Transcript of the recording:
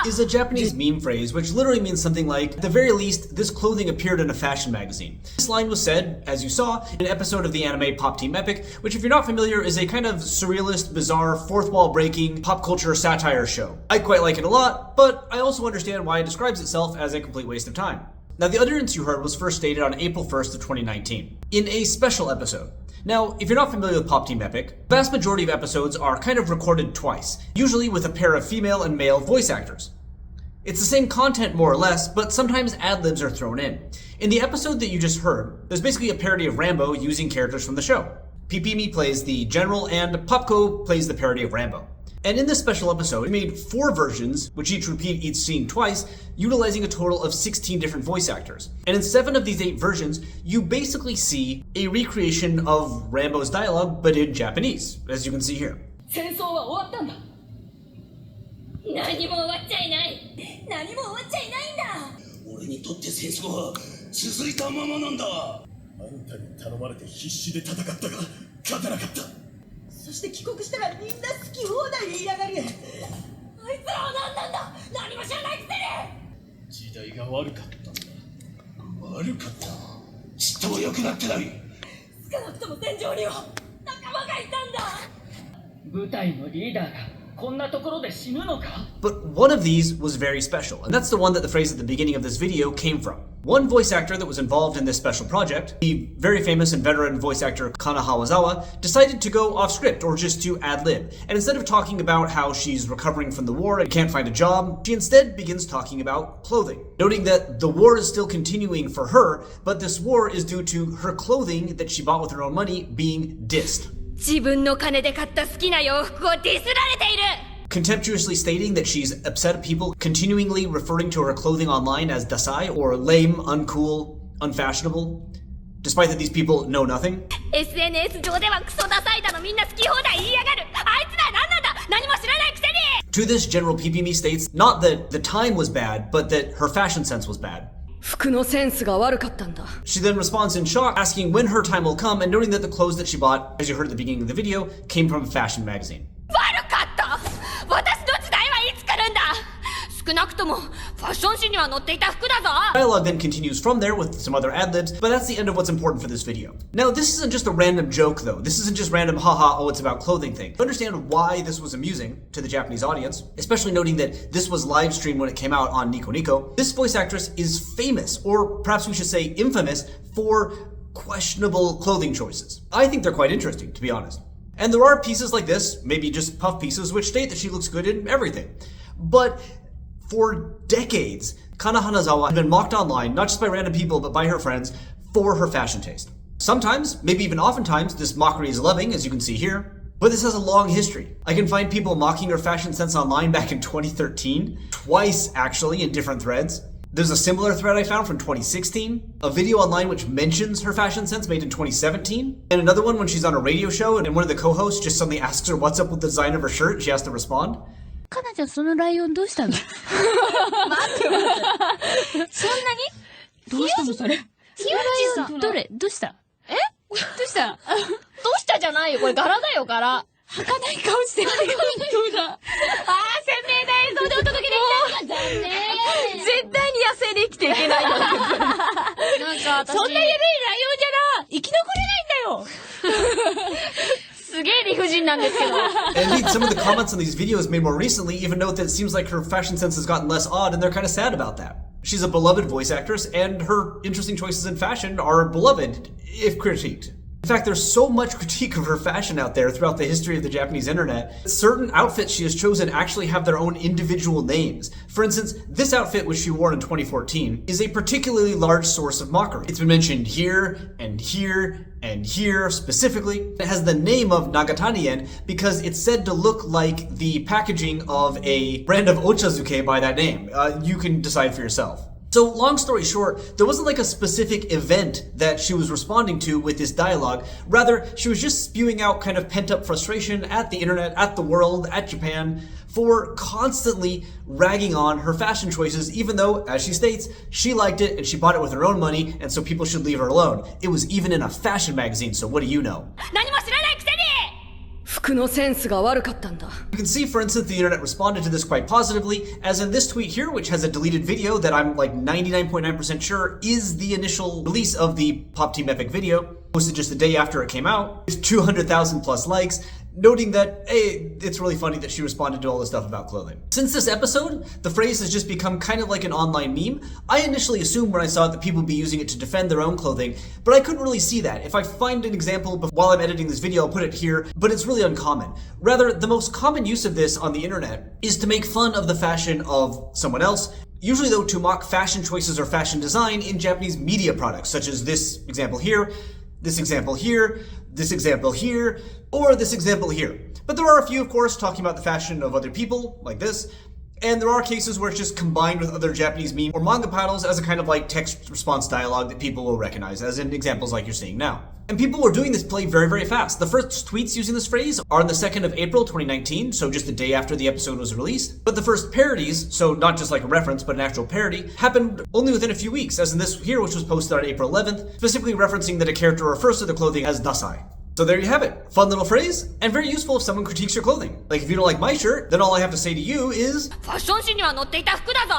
is a Japanese meme phrase which literally means something like, at the very least, this clothing appeared in a fashion magazine. This line was said, as you saw, in an episode of the anime Pop Team Epic, which if you're not familiar is a kind of surrealist, bizarre, fourth wall breaking, pop culture satire show. I quite like it a lot, but I also understand why it describes itself as a complete waste of time. Now the utterance you heard was first stated on April 1st of 2019, in a special episode. Now, if you're not familiar with Pop Team Epic, the vast majority of episodes are kind of recorded twice, usually with a pair of female and male voice actors. It's the same content more or less, but sometimes ad-libs are thrown in. In the episode that you just heard, there's basically a parody of Rambo using characters from the show. Pipimi plays the general and Popko plays the parody of Rambo. And in this special episode, we made 4 versions, which each repeat each scene twice, utilizing a total of 16 different voice actors. And in 7 of these 8 versions, you basically see a recreation of Rambo's dialogue, but in Japanese, as you can see here. 戦争は終わったんだ。何も終わっちゃいない。何も終わっちゃいないんだ。俺にとって戦争は続いたままなんだ。あんたに頼まれて必死で戦ったが勝てなかった。そして帰国したらみんな好き放題言いやがる。あいつらは何なんだ。何も知らないくせに。時代が悪かったんだ。悪かった。ちっとも良くなってない。少なくとも戦場には仲間がいたんだ。部隊のリーダーがこんなところで死ぬのか? But one of these was very special, and that's the one that the phrase at the beginning of this video came from. One voice actor that was involved in this special project, the very famous and veteran voice actor Kana Hanazawa, decided to go off script, or just to ad-lib. And instead of talking about how she's recovering from the war and can't find a job, she instead begins talking about clothing, noting that the war is still continuing for her, but this war is due to her clothing that she bought with her own money being dissed. 自分の金で買った好きな洋服をディスられている! Contemptuously stating that she's upset at people continually referring to her clothing online as dasai, or lame, uncool, unfashionable, despite that these people know nothing. SNS 上ではクソダサいだのみんな好き放題言いやがる。あいつら何なんだ。何も知らないくせに! To this, General Pipimi states not that the time was bad, but that her fashion sense was bad. 服のセンスが悪かったんだ。 She then responds in shock, asking when her time will come, and noting that the clothes that she bought, as you heard at the beginning of the video, came from a fashion magazine. 悪かった。私の時代はいつ来るんだ。少なくともファッション誌には載っていた服だぞ。 Dialogue then continues from there with some other ad-libs, but that's the end of what's important for this video. Now, this isn't just a random joke though. This isn't just random haha, oh it's about clothing thing. To understand why this was amusing to the Japanese audience, especially noting that this was live streamed when it came out on Nico Nico, this voice actress is famous, or perhaps we should say infamous, for questionable clothing choices. I think they're quite interesting, to be honest. And there are pieces like this, maybe just puff pieces, which state that she looks good in everything. But for decades, Kana Hanazawa had been mocked online, not just by random people, but by her friends, for her fashion taste. Sometimes, maybe even oftentimes, this mockery is loving, as you can see here. But this has a long history. I can find people mocking her fashion sense online back in 2013, twice actually, in different threads. There's a similar thread I found from 2016, a video online which mentions her fashion sense made in 2017, and another one when she's on a radio show and one of the co-hosts just suddenly asks her what's up with the design of her shirt and she has to respond. かなちゃん、そのライオンどうしたの？待って待って。そんなに？どうしたのそれ？ひよちさん。どれ？どうした？え？どうした？どうしたじゃないよ。これ柄だよ、柄。儚い顔してる。本当だ。あー、鮮明な映像でお届けできた。残念。絶対に野生で生きていけないよ。なんか私。そんな緩いライオンじゃな、生き残れないんだよ。すげえ理不尽なんですけど。Indeed, some of the comments on these videos made more recently even note that it seems like her fashion sense has gotten less odd, and they're kind of sad about that. She's a beloved voice actress, and her interesting choices in fashion are beloved, if critiqued. In fact, there's so much critique of her fashion out there throughout the history of the Japanese internet. Certain outfits she has chosen actually have their own individual names. For instance, this outfit, which she wore in 2014, is a particularly large source of mockery. It's been mentioned here, and here, and here specifically. It has the name of Nagatanien because it's said to look like the packaging of a brand of ochazuke by that name. You can decide for yourself. So long story short, there wasn't like a specific event that she was responding to with this dialogue. Rather, she was just spewing out kind of pent-up frustration at the internet, at the world, at Japan, for constantly ragging on her fashion choices, even though, as she states, she liked it and she bought it with her own money, and so people should leave her alone. It was even in a fashion magazine, so what do you know? 何も知らないくせに!服のセンスが悪かったんだ。 You can see, for instance, the internet responded to this quite positively, as in this tweet here, which has a deleted video that I'm like 99.9% sure is the initial release of the Pop Team Epic video, posted just the day after it came out. It's 200,000 plus likes, noting that, hey, it's really funny that she responded to all this stuff about clothing. Since this episode, the phrase has just become kind of like an online meme. I initially assumed when I saw it that people would be using it to defend their own clothing, but I couldn't really see that. If I find an example while I'm editing this video, I'll put it here, but it's really uncommon. Rather, the most common use of this on the internet is to make fun of the fashion of someone else, usually though to mock fashion choices or fashion design in Japanese media products, such as this example here, this example here, this example here, or this example here. But there are a few, of course, talking about the fashion of other people, like this, and there are cases where it's just combined with other Japanese meme or manga titles as a kind of like text response dialogue that people will recognize, as in examples like you're seeing now. And people were doing this play very, very fast. The first tweets using this phrase are on the 2nd of April 2019, so just the day after the episode was released. But the first parodies, so not just like a reference, but an actual parody, happened only within a few weeks, as in this here, which was posted on April 11th, specifically referencing that a character refers to the clothing as dasai. So there you have it. Fun little phrase, and very useful if someone critiques your clothing. Like if you don't like my shirt, then all I have to say to you is... ファッション誌には載っていた服だぞ